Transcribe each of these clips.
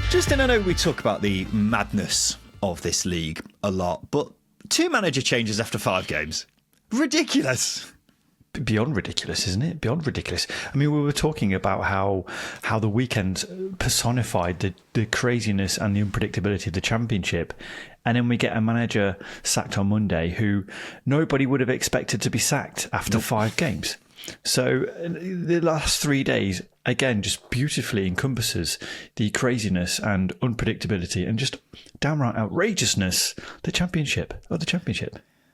Justin, I know we talk about the madness of this league a lot, but 2 manager changes after 5 games. Ridiculous. Beyond ridiculous, isn't it? Beyond ridiculous. I mean, we were talking about how the weekend personified the craziness and the unpredictability of the Championship. And then we get a manager sacked on Monday who nobody would have expected to be sacked after 5 games. So the last 3 days, again, just beautifully encompasses the craziness and unpredictability and just downright outrageousness of the Championship.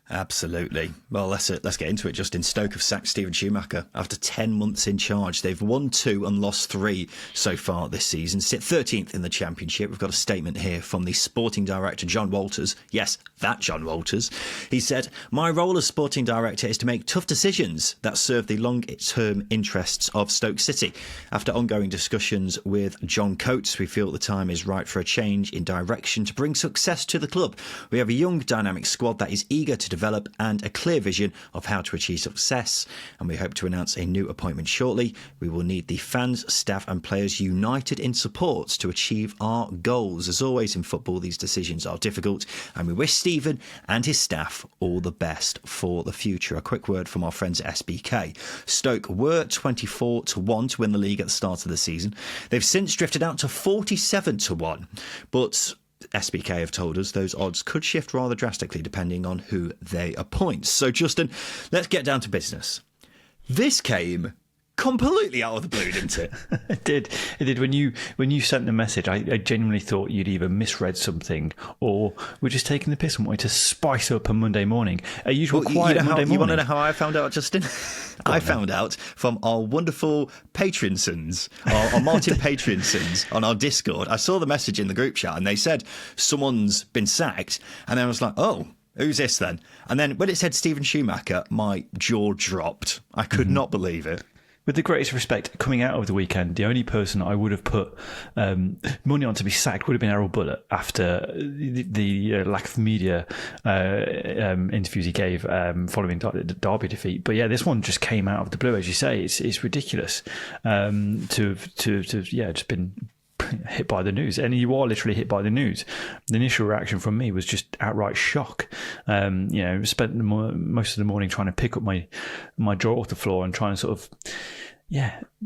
Absolutely. Well, let's get into it. Justin, Stoke have sacked Steven Schumacher after 10 months in charge. They've won 2 and lost 3 so far this season. Sit 13th in the Championship. We've got a statement here from the sporting director, John Walters. Yes, that John Walters. He said, "My role as sporting director is to make tough decisions that serve the long-term interests of Stoke City. After ongoing discussions with John Coates, we feel the time is right for a change in direction to bring success to the club. We have a young, dynamic squad that is eager to develop and a clear vision of how to achieve success, and we hope to announce a new appointment shortly. We will need the fans, staff and players united in support to achieve our goals." As always in football, these decisions are difficult, and we wish Steven and his staff all the best for the future. A quick word from our friends at SBK. Stoke were 24-1 to win the league at the start of the season. They've since drifted out to 47-1, but SBK have told us those odds could shift rather drastically depending on who they appoint. So, Justin, let's get down to business. This came completely out of the blue, didn't it? It did. When you sent the message, I genuinely thought you'd either misread something or we're just taking the piss and wanting to spice up a Monday morning. A usual quiet Monday morning. You want to know how I found out, Justin? I found out from our wonderful Patreonsons, our Martin Patreonsons on our Discord. I saw the message in the group chat and they said someone's been sacked, and then I was like, oh, who's this then? And then when it said Steven Schumacher, my jaw dropped. I could not believe it. With the greatest respect, coming out of the weekend, the only person I would have put money on to be sacked would have been Errol Bullett after the lack of media interviews he gave following the Derby defeat. But yeah, this one just came out of the blue, as you say. It's ridiculous to just been hit by the news, and you are literally hit by the news. The initial reaction from me was just outright shock. Spent most of the morning trying to pick up my jaw off the floor and trying to sort of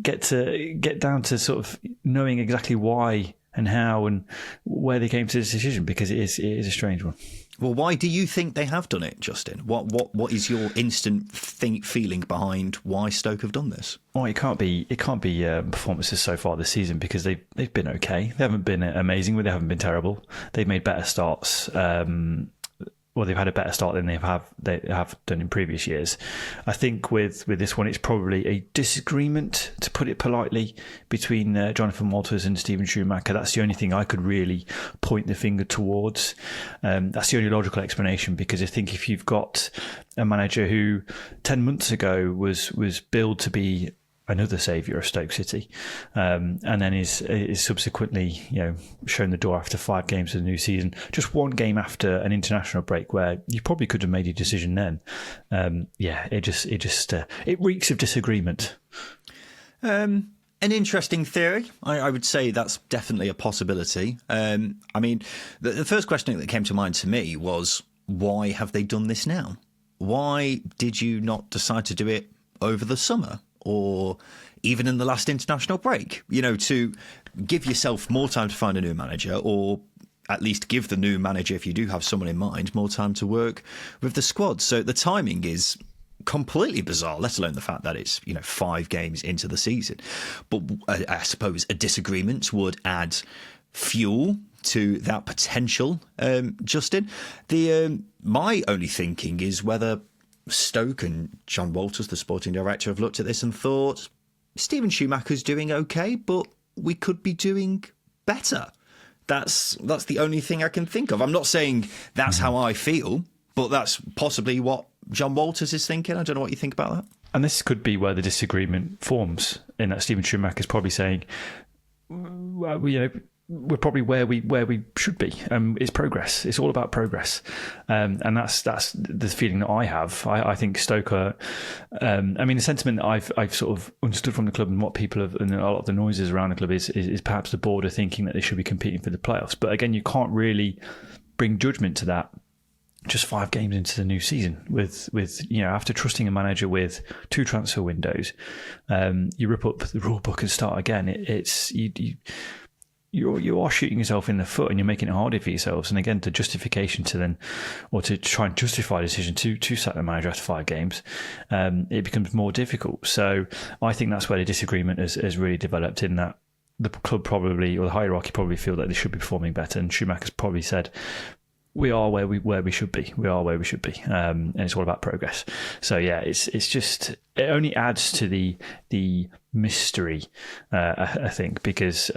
get down to sort of knowing exactly why and how and where they came to this decision, because it is a strange one. Well, why do you think they have done it, Justin? What is your instant feeling behind why Stoke have done this? Oh, it can't be performances so far this season, because they've been okay. They haven't been amazing, but they haven't been terrible. They've made better starts. They've had a better start than they have done in previous years. I think with this one, it's probably a disagreement, to put it politely, between Jonathan Walters and Steven Schumacher. That's the only thing I could really point the finger towards. That's the only logical explanation, because I think if you've got a manager who 10 months ago was billed to be another saviour of Stoke City, and then is subsequently shown the door after 5 games of the new season, just 1 game after an international break where you probably could have made your decision then. It reeks of disagreement. An interesting theory. I would say that's definitely a possibility. The first question that came to mind to me was, why have they done this now? Why did you not decide to do it over the summer, or even in the last international break, to give yourself more time to find a new manager, or at least give the new manager, if you do have someone in mind, more time to work with the squad? So the timing is completely bizarre, let alone the fact that it's 5 games into the season. But I suppose a disagreement would add fuel to that potential, Justin. My only thinking is whether Stoke and John Walters, the sporting director, have looked at this and thought, Steven Schumacher's doing okay, but we could be doing better. That's the only thing I can think of. I'm not saying that's how I feel, but that's possibly what John Walters is thinking. I don't know what you think about that. And this could be where the disagreement forms, in that Steven Schumacher's probably saying, we're probably where we should be. It's progress. It's all about progress, and that's the feeling that I have. I think Stoke are. The sentiment that I've sort of understood from the club and what people have, and a lot of the noises around the club is perhaps the board are thinking that they should be competing for the playoffs. But again, you can't really bring judgment to that just 5 games into the new season with after trusting a manager with 2 transfer windows, you rip up the rule book and start again. You are shooting yourself in the foot, and you're making it harder for yourselves. And again, the justification to try and justify a decision to sack the manager after 5 games, it becomes more difficult. So I think that's where the disagreement has really developed, in that the club probably, or the hierarchy probably, feel that they should be performing better. And Schumacher's probably said, we are where we should be. We are where we should be, and it's all about progress. So yeah, it's just, it only adds to the mystery, I think, because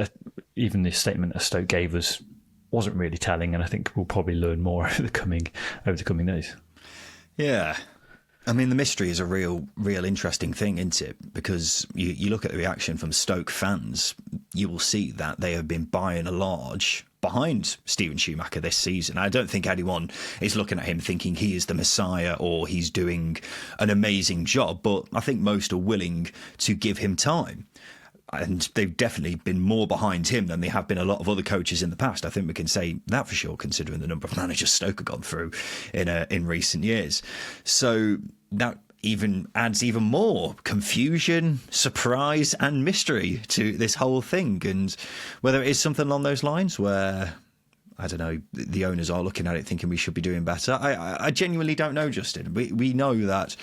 even the statement that Stoke gave us wasn't really telling, and I think we'll probably learn more over the coming days. Yeah. I mean, the mystery is a real interesting thing, isn't it? Because you look at the reaction from Stoke fans, you will see that they have been by and large behind Steven Schumacher this season. I don't think anyone is looking at him thinking he is the Messiah or he's doing an amazing job, but I think most are willing to give him time. And they've definitely been more behind him than they have been a lot of other coaches in the past. I think we can say that for sure, considering the number of managers Stoke have gone through in recent years. So that even adds even more confusion, surprise and mystery to this whole thing. And whether it is something along those lines where, I don't know, the owners are looking at it thinking we should be doing better. I genuinely don't know, Justin. We know that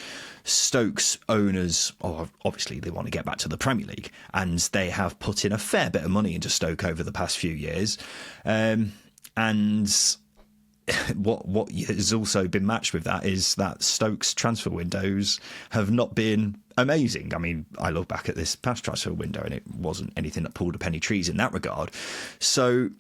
Stoke's owners, obviously they want to get back to the Premier League, and they have put in a fair bit of money into Stoke over the past few years. And what has also been matched with that is that Stoke's transfer windows have not been amazing. I mean, I look back at this past transfer window and it wasn't anything that pulled up any trees in that regard. So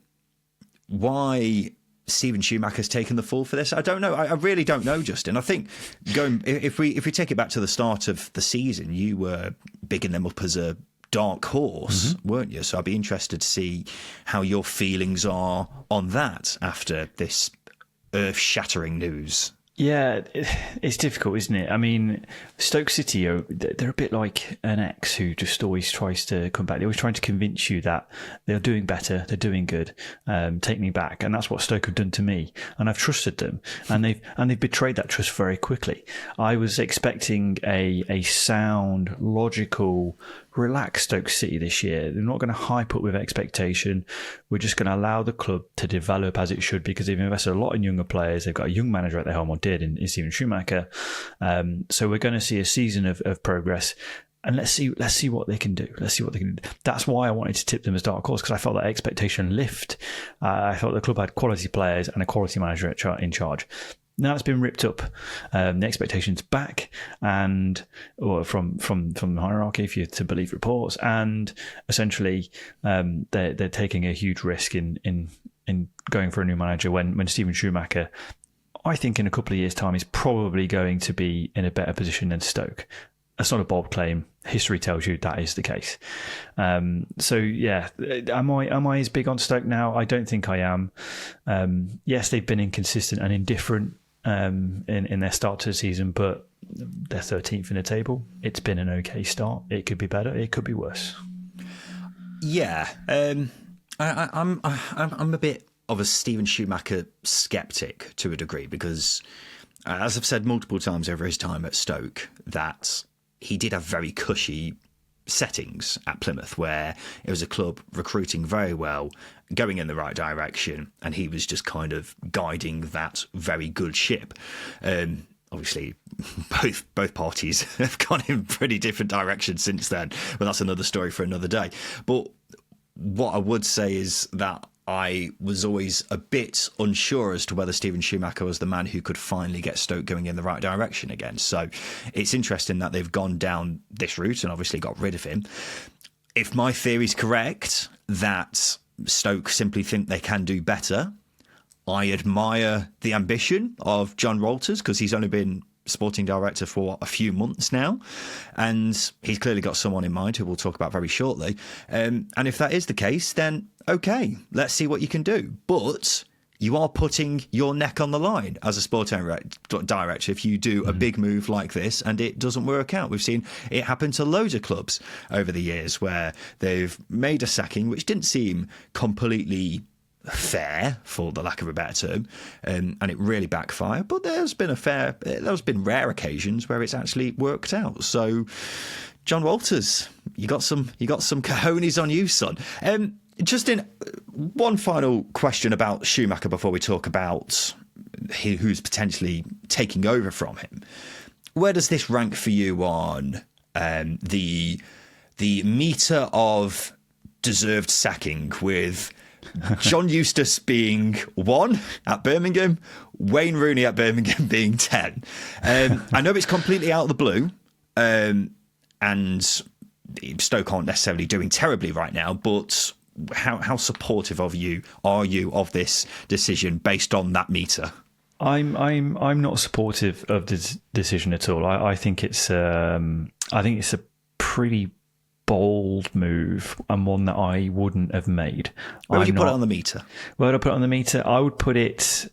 why Steven Schumacher's taken the fall for this, I don't know. I really don't know, Justin. I think if we take it back to the start of the season, you were bigging them up as a dark horse, weren't you? So I'd be interested to see how your feelings are on that after this earth-shattering news. Yeah, it's difficult, isn't it? I mean, Stoke City, they're a bit like an ex who just always tries to come back. They're always trying to convince you that they're doing better, they're doing good, take me back. And that's what Stoke have done to me. And I've trusted them. And they've betrayed that trust very quickly. I was expecting a sound, logical, relaxed Stoke City this year. They're not going to hype up with expectation. We're just going to allow the club to develop as it should, because they've invested a lot in younger players. They've got a young manager at the helm, or did, in Steven Schumacher. So we're going to see a season of progress. And let's see what they can do. Let's see what they can do. That's why I wanted to tip them as dark horse, because I felt that expectation lift. I thought the club had quality players and a quality manager in charge. Now it's been ripped up. The expectations back, from the hierarchy, if you're to believe reports, and essentially they're taking a huge risk in going for a new manager when Steven Schumacher, I think in a couple of years' time, is probably going to be in a better position than Stoke. That's not a bold claim. History tells you that is the case. So yeah, am I as big on Stoke now? I don't think I am. Yes, they've been inconsistent and indifferent in their start to the season, but they're 13th in the table. It's been an okay start. It could be better. It could be worse. Yeah, I'm a bit of a Steven Schumacher skeptic to a degree, because as I've said multiple times over his time at Stoke, that he did have very cushy settings at Plymouth, where it was a club recruiting very well, going in the right direction, and he was just kind of guiding that very good ship. Obviously, both parties have gone in pretty different directions since then, but that's another story for another day. But what I would say is that I was always a bit unsure as to whether Steven Schumacher was the man who could finally get Stoke going in the right direction again. So it's interesting that they've gone down this route and obviously got rid of him. If my theory's correct, that Stoke simply think they can do better, I admire the ambition of John Walters, because he's only been sporting director for a few months now, and he's clearly got someone in mind who we'll talk about very shortly. And if that is the case, then okay, let's see what you can do. But you are putting your neck on the line as a sporting director if you do a big move like this and it doesn't work out. We've seen it happen to loads of clubs over the years where they've made a sacking which didn't seem completely fair, for the lack of a better term, and it really backfired. But there's been rare occasions where it's actually worked out. So, John Walters, you got some cojones on you, son. Justin, one final question about Schumacher before we talk about who's potentially taking over from him. Where does this rank for you on the meter of deserved sacking, with John Eustace being 1 at Birmingham, Wayne Rooney at Birmingham being 10? I know it's completely out of the blue, and Stoke aren't necessarily doing terribly right now, but how supportive are you of this decision based on that meter? I'm not supportive of this decision at all. I think it's a pretty bold move, and one that I wouldn't have made. Where would you put it on the meter? Where would I put it on the meter? I would put it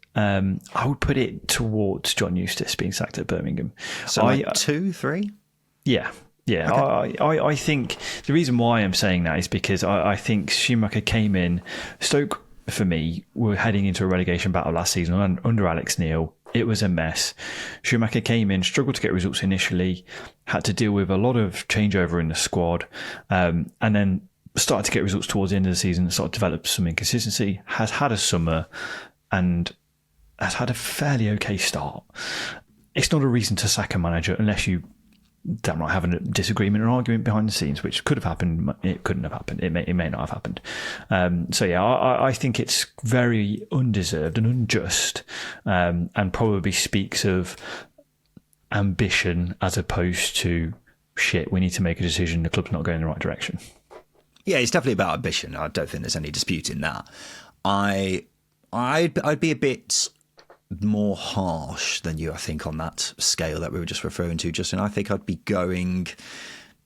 towards John Eustace being sacked at Birmingham. So like 2, 3? Yeah. Yeah, okay. I think the reason why I'm saying that is because I think Schumacher came in. Stoke, for me, were heading into a relegation battle last season under Alex Neil. It was a mess. Schumacher came in, struggled to get results initially, had to deal with a lot of changeover in the squad, and then started to get results towards the end of the season, started to develop some inconsistency, has had a summer, and has had a fairly okay start. It's not a reason to sack a manager unless you damn right having a disagreement or argument behind the scenes, which could have happened. It couldn't have happened. It may not have happened. So yeah, I think it's very undeserved and unjust, and probably speaks of ambition as opposed to shit. We need to make a decision. The club's not going in the right direction. Yeah, it's definitely about ambition. I don't think there's any dispute in that. I'd be a bit more harsh than you, I think, on that scale that we were just referring to, Justin. I think I'd be going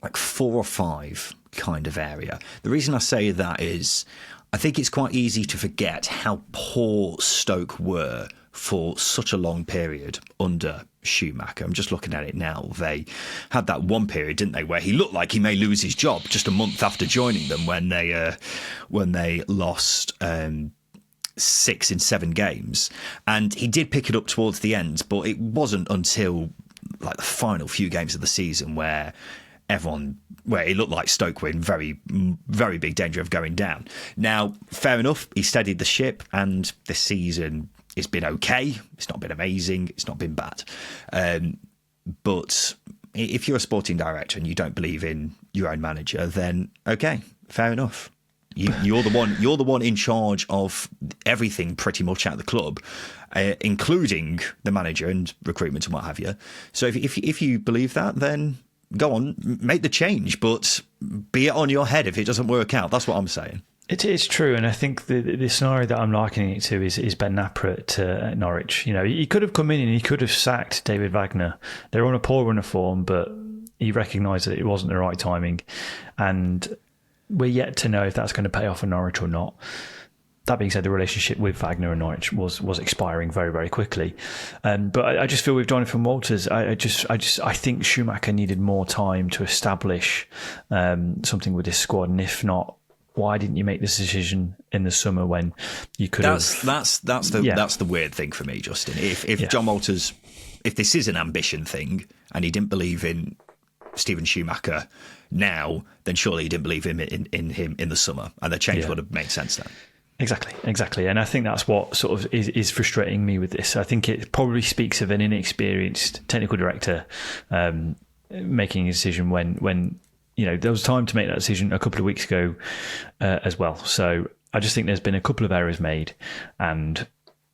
like 4 or 5 kind of area. The reason I say that is I think it's quite easy to forget how poor Stoke were for such a long period under Schumacher. I'm just looking at it now. They had that one period, didn't they, where he looked like he may lose his job just a month after joining them, when they lost 6 in 7 games, and he did pick it up towards the end, but it wasn't until like the final few games of the season where it looked like Stoke were in very, very big danger of going down. Now, fair enough, he steadied the ship, and this season it's been okay. It's not been amazing. It's not been bad. But if you're a sporting director and you don't believe in your own manager, then okay, fair enough. You're the one in charge of everything pretty much at the club, including the manager and recruitment and what have you. So if you believe that, then go on, make the change, but be it on your head if it doesn't work out. That's what I'm saying. It is true, and I think the scenario that I'm likening it to is Ben Napper at Norwich. You know, he could have come in and he could have sacked David Wagner. They're on a poor run of form, but he recognised that it wasn't the right timing, and we're yet to know if that's going to pay off for Norwich or not. That being said, the relationship with Wagner and Norwich was expiring very, very quickly. But I just feel with Jonathan Walters, I think Schumacher needed more time to establish something with his squad, and if not, why didn't you make this decision in the summer when you could have? That's the weird thing for me, Justin. If John Walters, if this is an ambition thing, and he didn't believe in Steven Schumacher now, then surely he didn't believe in him in the summer, and the change would have made sense then. Exactly. And I think that's what sort of is frustrating me with this. I think it probably speaks of an inexperienced technical director making a decision when you know there was time to make that decision a couple of weeks ago as well. So I just think there's been a couple of errors made, and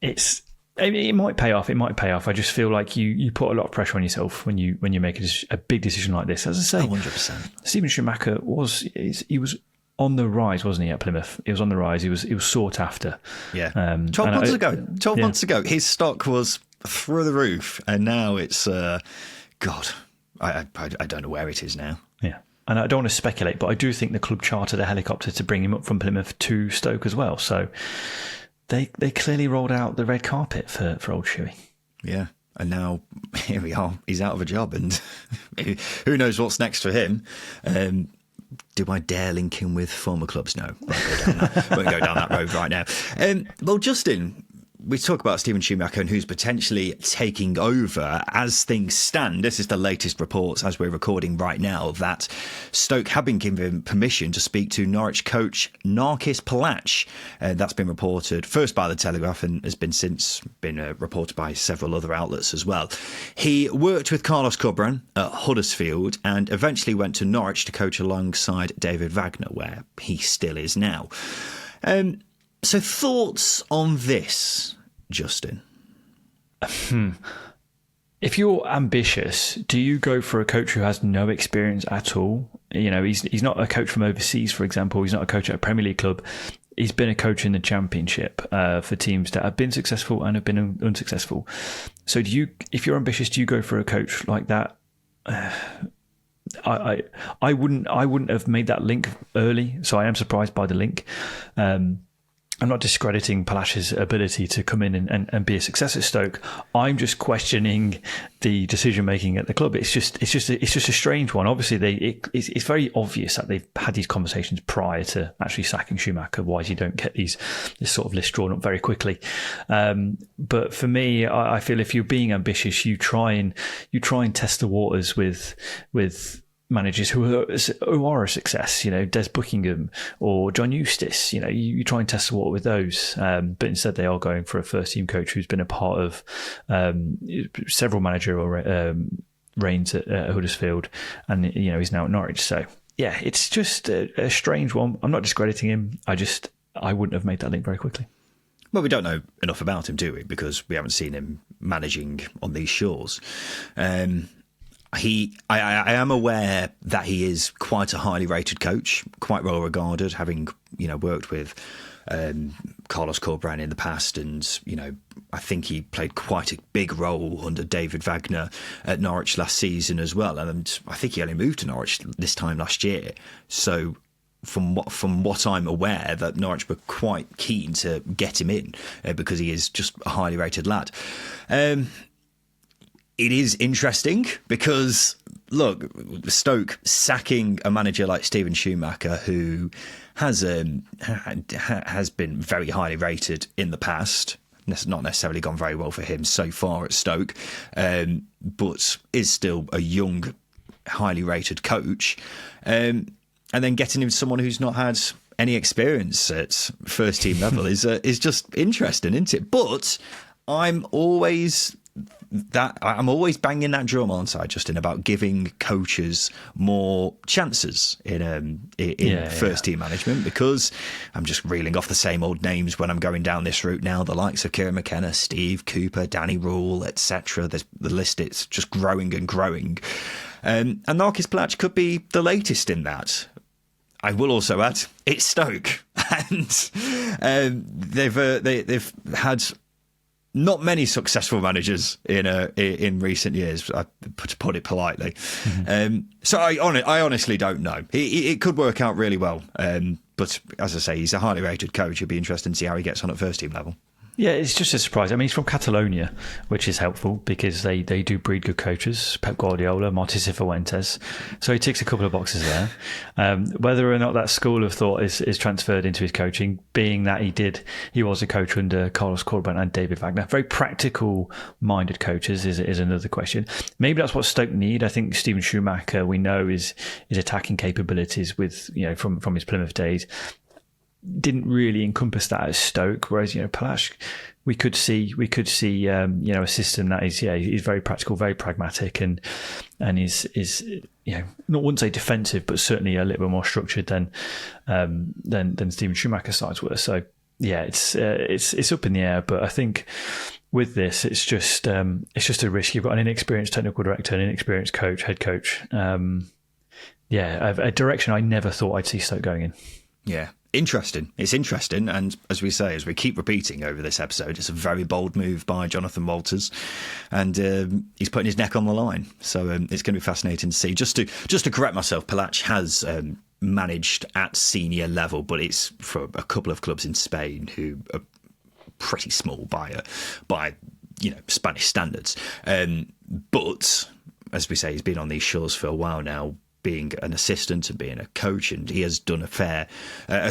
it might pay off. It might pay off. I just feel like you put a lot of pressure on yourself when you make a big decision like this. As I say, 100%. Steven Schumacher was on the rise, wasn't he, at Plymouth? He was on the rise. He was sought after. Yeah. 12 months ago. 12 months ago, his stock was through the roof, and now it's God. I don't know where it is now. Yeah. And I don't want to speculate, but I do think the club chartered a helicopter to bring him up from Plymouth to Stoke as well. So they clearly rolled out the red carpet for old Shuey. Yeah. And now here we are. He's out of a job, and who knows what's next for him. Do I dare link him with former clubs? No, won't go down that road right now. Well, Justin, we talk about Steven Schumacher and who's potentially taking over. As things stand, this is the latest reports as we're recording right now, that Stoke have been given permission to speak to Norwich coach Narcis Palach. That's been reported first by The Telegraph and has been since been reported by several other outlets as well. He worked with Carlos Corberán at Huddersfield and eventually went to Norwich to coach alongside David Wagner, where he still is now. So thoughts on this, Justin? If you're ambitious, do you go for a coach who has no experience at all? You know, he's not a coach from overseas, for example. He's not a coach at a Premier League club. He's been a coach in the Championship for teams that have been successful and have been unsuccessful. So if you're ambitious, do you go for a coach like that? I wouldn't have made that link early, so I am surprised by the link. I'm not discrediting Palach's ability to come in and be a success at Stoke. I'm just questioning the decision making at the club. It's just a strange one. Obviously, it's very obvious that they've had these conversations prior to actually sacking Schumacher. Why you don't get this sort of list drawn up very quickly. But for me, I feel if you're being ambitious, you try and test the waters with managers who are a success, you know, Des Buckingham or John Eustace. You know, you try and test the water with those, but instead they are going for a first team coach who's been a part of several managerial reigns at Huddersfield, and you know he's now at Norwich. So yeah, it's just a strange one. I'm not discrediting him. I wouldn't have made that link very quickly. Well, we don't know enough about him, do we? Because we haven't seen him managing on these shores. I am aware that he is quite a highly rated coach, quite well regarded, having, you know, worked with Carlos Corberán in the past, and you know, I think he played quite a big role under David Wagner at Norwich last season as well. And I think he only moved to Norwich this time last year. So from what I'm aware, that Norwich were quite keen to get him in because he is just a highly rated lad. It is interesting because, look, Stoke sacking a manager like Steven Schumacher, who has been very highly rated in the past. It's not necessarily gone very well for him so far at Stoke, but is still a young, highly rated coach. And then getting him someone who's not had any experience at first team level is just interesting, isn't it? But I'm always banging that drum, aren't I, Justin, about giving coaches more chances in first team management, because I'm just reeling off the same old names when I'm going down this route now. The likes of Kieran McKenna, Steve Cooper, Danny Rule, etc. The list, it's just growing and growing. And Narcis Palach could be the latest in that. I will also add, it's Stoke, and they've had not many successful managers in recent years, to put it politely. Mm-hmm. So I honestly don't know. It could work out really well. But as I say, he's a highly rated coach. It'll be interesting to see how he gets on at first team level. Yeah, it's just a surprise. I mean, he's from Catalonia, which is helpful because they do breed good coaches. Pep Guardiola, Martí Cifuentes. So he ticks a couple of boxes there. Whether or not that school of thought is transferred into his coaching, being that he was a coach under Carlos Corberán and David Wagner. Very practical-minded coaches is another question. Maybe that's what Stoke need. I think Steven Schumacher, we know, his attacking capabilities with, you know, from his Plymouth days, didn't really encompass that at Stoke, whereas, you know, Palach, we could see you know, a system that is very practical, very pragmatic, and is you know, not wouldn't say defensive, but certainly a little bit more structured than Steven Schumacher's sides were. So yeah, it's up in the air, but I think with this, it's just a risk. You've got an inexperienced technical director, an inexperienced head coach. A direction I never thought I'd see Stoke going in. Yeah. interesting. It's interesting, and as we say, as we keep repeating over this episode, it's a very bold move by Jonathan Walters, and he's putting his neck on the line. So it's going to be fascinating to see. Just to correct myself, Palach has managed at senior level, but it's for a couple of clubs in Spain who are pretty small by Spanish standards. But as we say, he's been on these shores for a while now, being an assistant and being a coach, and he has done a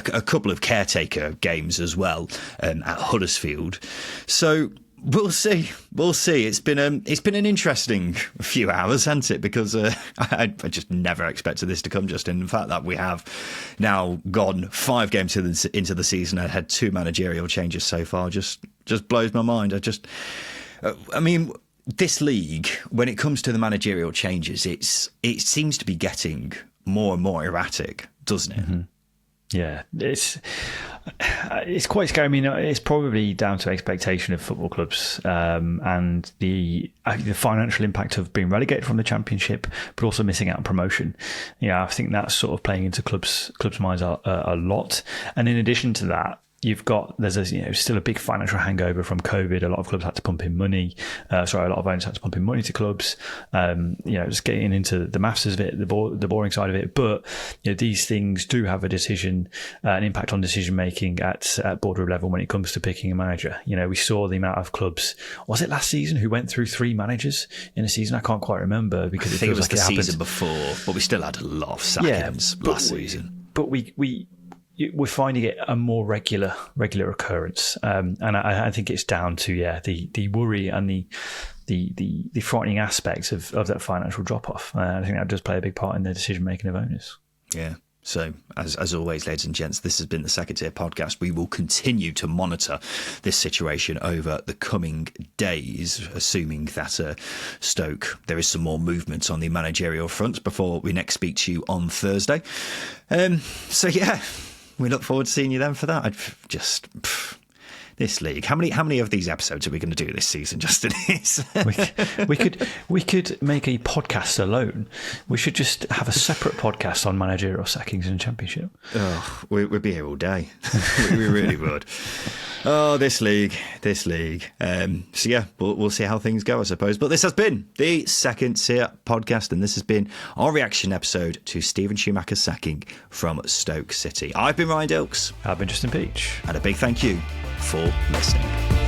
couple of caretaker games as well at Huddersfield. So we'll see. It's been an interesting few hours, hasn't it? Because I just never expected this to come, Justin. In fact, that we have now gone 5 games into the season and had 2 managerial changes so far just blows my mind. This league, when it comes to the managerial changes, it seems to be getting more and more erratic, doesn't it? Mm-hmm. Yeah, it's quite scary. I mean, it's probably down to expectation of football clubs and the financial impact of being relegated from the Championship, but also missing out on promotion. Yeah, I think that's sort of playing into clubs' minds a lot. And in addition to that, there's still a big financial hangover from COVID. A lot of clubs had to pump in money. A lot of owners had to pump in money to clubs. Just getting into the maths of it, the boring side of it. But these things do have an impact on decision making at boardroom level when it comes to picking a manager. We saw the amount of clubs. Was it last season who went through 3 managers in a season? I can't quite remember because I think it was the season before, but we still had a lot of sackings last season. But we're finding it a more regular occurrence, and I think it's down to the worry and the frightening aspects of that financial drop off. I think that does play a big part in the decision making of owners. Yeah. So, as always, ladies and gents, this has been the Second Tier Podcast. We will continue to monitor this situation over the coming days, assuming that Stoke, there is some more movement on the managerial front before we next speak to you on Thursday. We look forward to seeing you then for that. This league. How many of these episodes are we going to do this season, Justin? we could make a podcast alone. We should just have a separate podcast on managerial sackings in the Championship. Oh, we'd be here all day. we really would. Oh, this league. We'll see how things go, I suppose. But this has been the Second Tier Podcast, and this has been our reaction episode to Steven Schumacher's sacking from Stoke City. I've been Ryan Dilks. I've been Justin Peach. And a big thank you for listening.